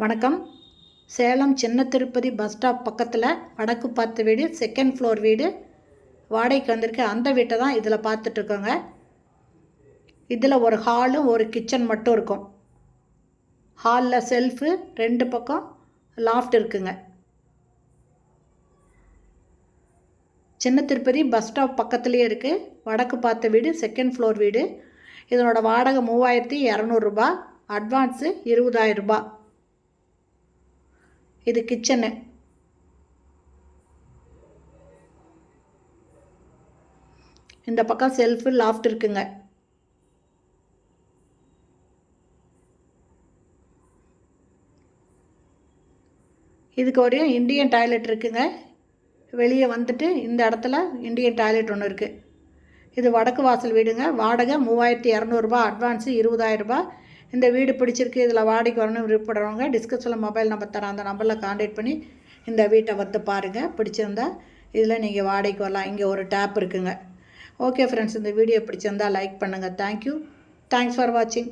வணக்கம். சேலம் சின்ன Tirupati bus stop பக்கத்தில் வடக்கு பார்த்த வீடு, செகண்ட் ஃப்ளோர் வீடு வாடகைக்கு வந்திருக்கு. அந்த வீட்டை தான் இதில் பார்த்துட்ருக்கோங்க. இதில் ஒரு ஹாலும் ஒரு கிச்சன் மட்டும் இருக்கும். ஹாலில் செல்ஃபு, 2 பக்கம் லாஃப்ட் இருக்குங்க. சின்ன திருப்பதி பஸ் ஸ்டாப் பக்கத்துலேயே இருக்குது. வடக்கு பார்த்த வீடு, செகண்ட் ஃப்ளோர் வீடு. இதனோட வாடகை 3200 ரூபா, அட்வான்ஸு 20,000 ரூபா. இது கிச்சனு. இந்த பக்கம் செல்ஃபு, லாஃப்ட் இருக்குங்க. இதுக்கு ஒரு இண்டியன் டாய்லெட் இருக்குங்க. வெளியே வந்துட்டு இந்த இடத்துல இண்டியன் டாய்லெட் ஒன்று இருக்குது. இது வடக்கு வாசல் வீடுங்க. வாடகை 3200 ரூபா, அட்வான்ஸு 20,000 ரூபா. இந்த வீடு பிடிச்சிருக்கு, இதில் வாடகைக்கு வரணும் விருப்பப்படுறவங்க டிஸ்கிரிப்ஷனில் மொபைல் நம்பர் தரேன், அந்த நம்பரில் கான்டாக்ட் பண்ணி இந்த வீட்டை வந்து பாருங்கள். பிடிச்சிருந்தா இதில் நீங்கள் வாடகைக்கு வரலாம். இங்கே ஒரு டேப் இருக்குங்க. ஓகே ஃப்ரெண்ட்ஸ், இந்த வீடியோ பிடிச்சிருந்தால் லைக் பண்ணுங்கள். தேங்க்யூ. தேங்க்ஸ் ஃபார் வாட்சிங்.